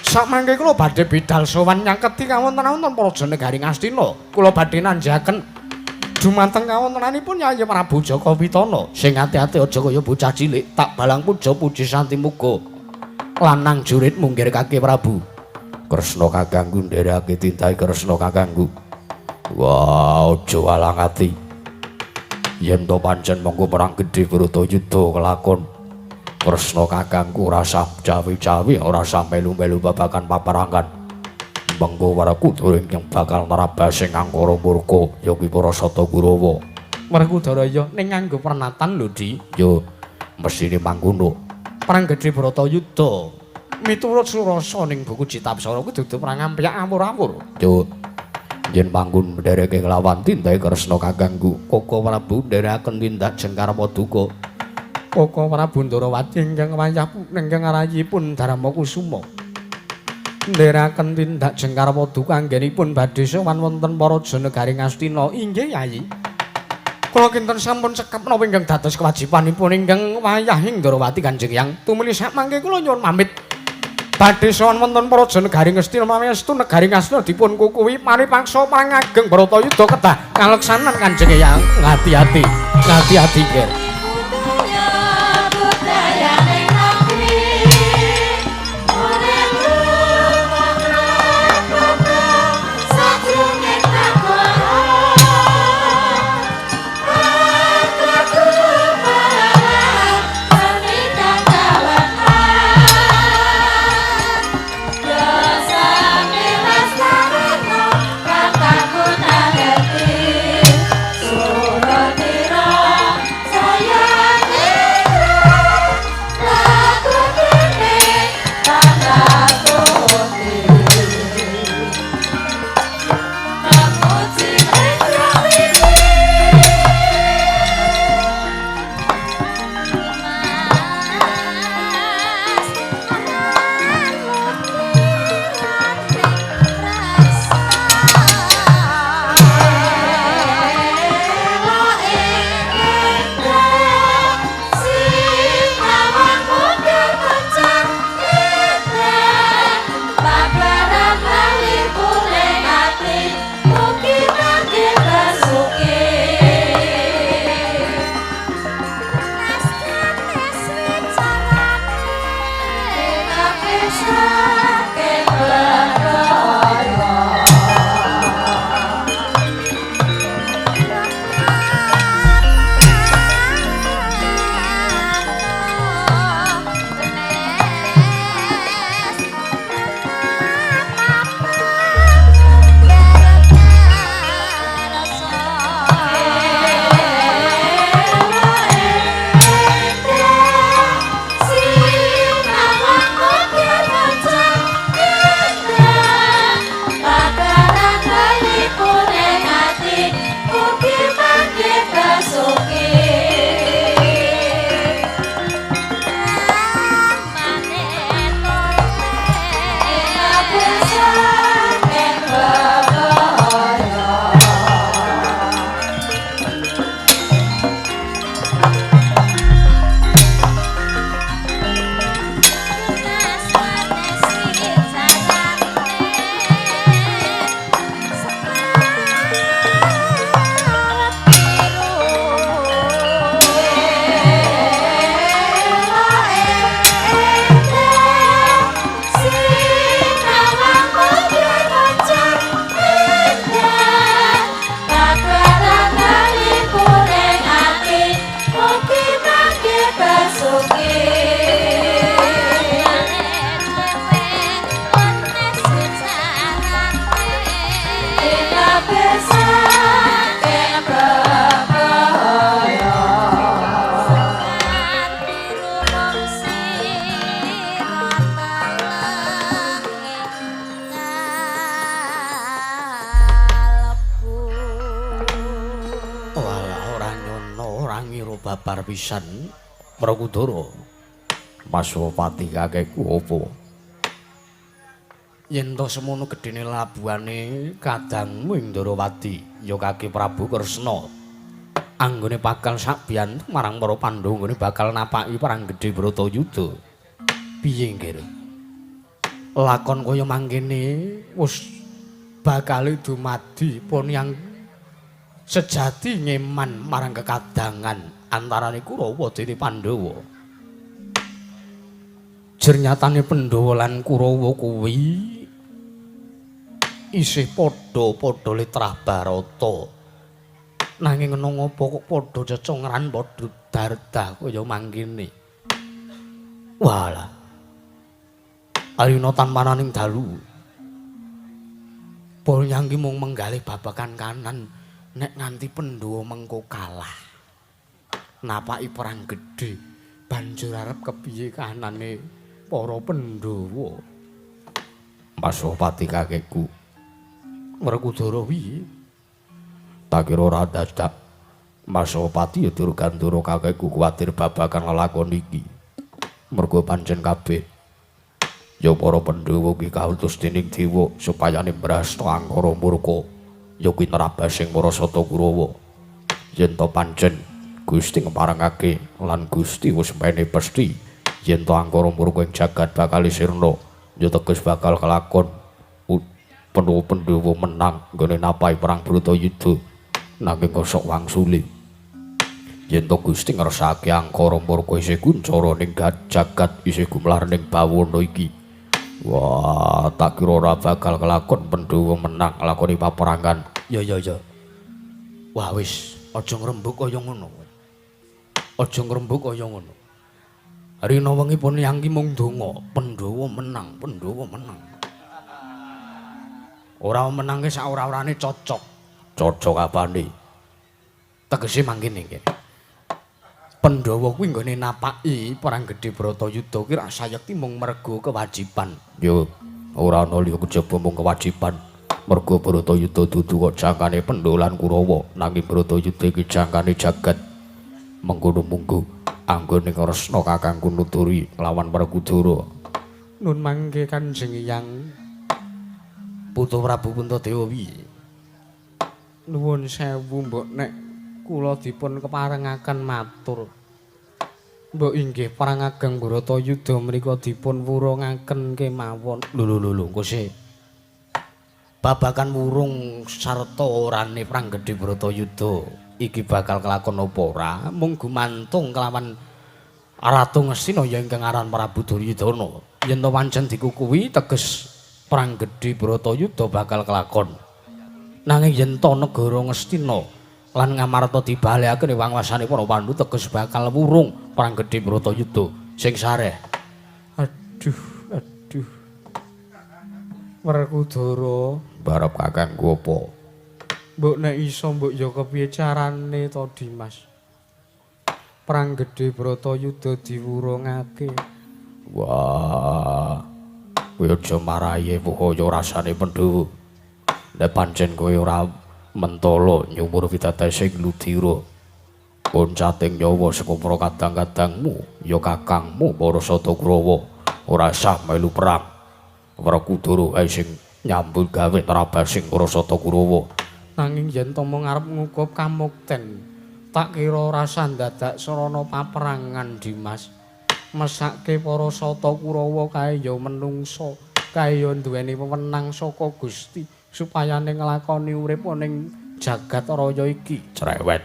Sak mangke kula badhe bidhal sowan nyangketi kawonten-wonten para Janagaring Astina. Kula badhe nanjaken dumateng kawontenanipun Yayi Prabu Jaka Witana. Sing ati-ati aja kaya bocah cilik, tak balang puja puji santi muga lanang jurit munggir Kaki Prabu. Kresna kakangku nderekake tindahe Kresna kakangku. Wah, aja alang ati. Yen to pancen monggo perang gedhe Bharatayuda kelakon. Kresna kakangku ora usah cawi-cawi, ora usah melu-melu babagan paperangan. Mengko Werkudara ingkang bakal narabasing angkara murka yaki para Sata Kurawa. Werkudara ya ning nganggo pernatan lho, Di. Yo, mesine mangkono. Perang gedhe Bharatayuda miturut surasa ning buku Citapsara kuwi dudu perang ampyak awur-awur. Yo, yen manggon ndereke nglawan tindahe Kresna kakangku, Koko Prabu nderekaken tindak Jengkar Paduka. Koko Prabu Ndarawati ingkang wayah ingkang arayipun Darmakusuma. Ndherekaken tindak Jengkar Paduka anggenipun badhe sowan wonten para Janagaring Astina. Inggih Yayi. Kula kinten sampun cekap menapa ingkang dados kewajibanipun ingkang wayah ing Ndarawati Kanjeng Hyang. Tumili sak mangke kula nyuwun pamit. Badhe sowan wonten para Janagaring Astina mamestu Nagaring Astina dipun kukuwi maripaksa perang ageng Bharatayuda kedah kaleksanan Kanjeng Hyang. Ngati-ati. Ngati-ati nggih. Saya kira babar pisan Werkudara. Maswapati kakekku apa? Yen to semono gedene labuhane kadangmu ing Ndarawati, ya Kaki Prabu Kresna. Anggone bakal sakbiyan marang para Pandhawa nggone bakal napaki perang gedhe Bratayuda. Piye nggih? Lakon kaya mangkene wis bakal dumadi ponyang sejati ngeman marang kekadangan antarane Kurawa dene Pandhawa. Jernyatane Pandhawa lan Kurawa kuwi isih padha-padha litrah Barata. Nanging ana ngapa kok padha cecongran padha dardah kaya mangkene. Walah. Arina tanpananing dalu. Ponyang ki mung menggalih babakan kanan nek nganti Pandhawa mengko kalah. Napaki perang gedhe banjur arep kepiye kanane para Pandhawa. Maswapati kakekku. Werkudara piye? Tak kira ora dadak. Maswapati ya Durgandara kakekku kuwatir babagan lelakon iki. Mergo pancen kabeh ya para Pandhawa ki kautus dening dewa supaya nimbrasta angkara murka. Ya kuwi nerabasing para Sata Kurawa. Yen to pancen Gusti ngeparengake lan Gusti wis mene pesthi yen to angkara murka ing jagat bakal sirna, ya teges bakal kelakon Pandhawa menang nggone napai perang Bratayuda. Nanging kosok wangsule. Yen to Gusti ngersake angkara murka isih kuncara ning jagat isih gumelar ning bawana iki. Wah, tak kira ora bakal kelakon Pandhawa menang lakoni paperangan. Ya. Wah wis, aja ngrembug kaya ngono. Aja ngrembug kaya ngono. Rina wengi Ponyang ki mung donga, Pandhawa menang, Pandhawa menang. Ora menange sak ora-orane cocok. Cocok apane? Tegese mangkene iki. Pandhawa kuwi nggone napaki perang gedhe Bratayuda ki ra sayekti mung mergo kewajiban. Yo, ora ana liya kejaba mung kewajiban. Mergo Bratayuda dudu kok jangkane Pandhawa lan Kurawa, nanging Bratayuda iki jangkane jagat. Mengkono munggu anggone Kresna kakangku nuturi lawan Werkudara. Nun mangke Kanjeng Hyang Putra Prabu Puntadewa piye? Nuwun sewu mbok nek kula dipun keparengaken matur. Mbok inggih perang ageng Bratayuda menika dipun wurungaken kemawon. Lho kose. Babakan wurung sarta orane perang gedhe Bratayuda iki bakal kelakon apa ora mung gumantung kelawan Ratu Ngastina ya ingkang aran Prabu Duryudana. Yen to pancen dikukuwi teges perang gedhe Bratayuda bakal kelakon. Nanging yen to negara Ngastina lan Ngamarta dibalekake ing wangwasane para Pandhu teges bakal wurung perang gedhe Bratayuda sing sareh. Aduh. Werkudara, barep kakangku apa? Mbok nek iso mbok ya kepiye carane to Dimas? Perang gedhe Bratayuda diwurungake. Wah. Kowe aja marahi kaya rasane Pandhawa. Nek pancen kowe ora mentala nyumur witatesing ludira poncating nyawa saka para kadang-kadangmu ya kakangmu para Sata Kurawa ora sah melu perang. Werkudara ae sing nyambut gawe trabasing para Sata Kurawa. Nanging yen to mung arep ngukup kamukten tak kira ora dadak sarana paperangan Dimas. Mesake para Sata Kurawa kae ya menungsa kae ya duweni wewenang saka Gusti supaya ning nglakoni urip ning jagat raya iki cerewet.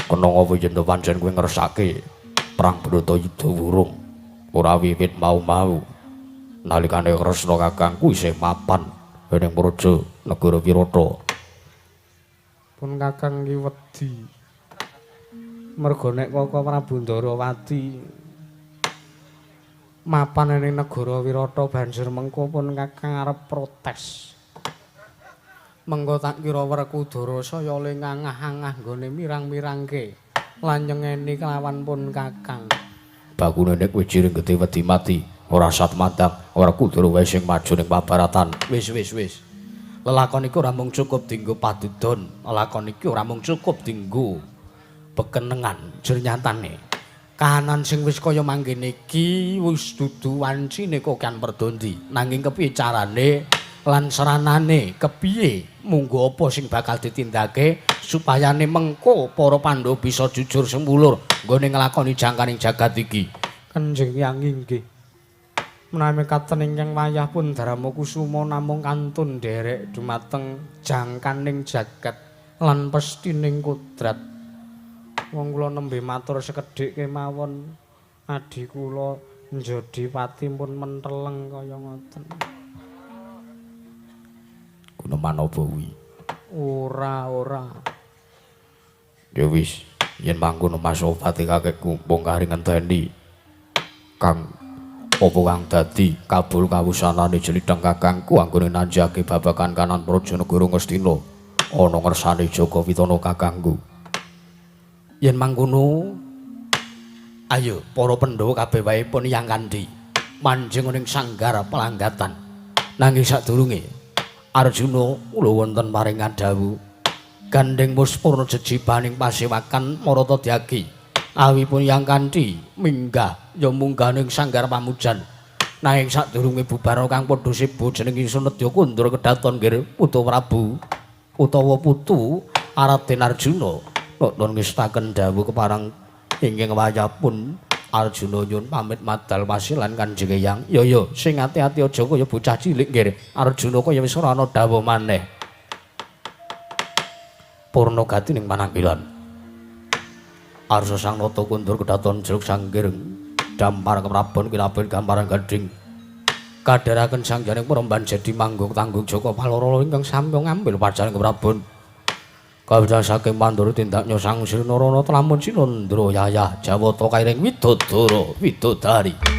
Kena apa yen pancen kowe ngersake perang Bratayuda wurung ora wiwit mau-mau nalikane Kresna kakangku isih mapan ning praja negara Wirata. Pun kakang iki wedi. Merga nek Kaka Prabu Ndarawati mapan ning negara Wirata banjur mengko pun kakang arep protes. Mengko tak kira Werkudara saya lengangah-angah nggone mirang-mirangke lan nyengeni kelawan pun kakang. Bakune nek kowe jiring gedhe wedi mati, ora sat mandang Werkudara wae sing maju ning pabaratan. Wis. Lelakon iku ora mung cukup dienggo padudon, lelakon iki ora mung cukup dienggo bekenengan jur nyatane. Kahanan sing wis kaya mangkene iki wis dudu wancine Kokan Perdondi. Nanging kepiye carane lan seranane, kepiye munggo apa sing bakal ditindake supayane mengko para Pandhawa bisa jujur semulur nggone nglakoni jangkaning jagat iki. Kanjeng Hyang inggih. Menawi katen ingkang wayah pun Darma Kusuma namung kantun nderek dumateng jangkaning jagat lan pestining kodrat. Wong kula nembe matur sekedhik kemawon adi kula Njodipati pun menteleng kaya ngoten. Guneman apa kuwi? Ora. Ya wis, yen mangkono Mas Opati kakekku mung kari ngenteni Kang apa kang dadi kabul kawusanane Jeliteng kakangku anggone nanjake babagan kanan Prajanegara Ngastina ana ngersane Jaka Pitana kakangku. Yen mangkono ayo para Pandhawa kabeh wae pun yang kandhi manjing ning sanggar pelanggatan. Nanging sadurunge Arjuna kula wonten paring dawuh gandeng muspurna jejibaning pasewakan marata diagi awipun yang kanthi minggah ya mungganing sanggar pamujan. Nanging sadurunge bubar kang padha sibu jeneng Sunedya kundur kedaton nggih Putu Prabu utawa putu Raden Arjuna nuwun ngestaken dawuh keparang ingkang wayahipun Arjuna nyun pamit madal pasilan Kanjeng Hyang. Ya sing ati-ati aja kaya bocah cilik nggih. Arjuna kaya wis ora ana dawuh maneh. Purna gati ning pananggilan. Arsa sang nata kundur kedaton jeruk sanggireng dampar keprabon kilabet gamparan gading. Kadharaken sangjaning peremban jadi manggung tanggung Jaka Paloro ingkang sami ngambil pacaran keprabon. Kawitan saking Pandura tindaknya sang Sri Narana telamun Sinandra Yayah Jawata kairing Widodara Widodari.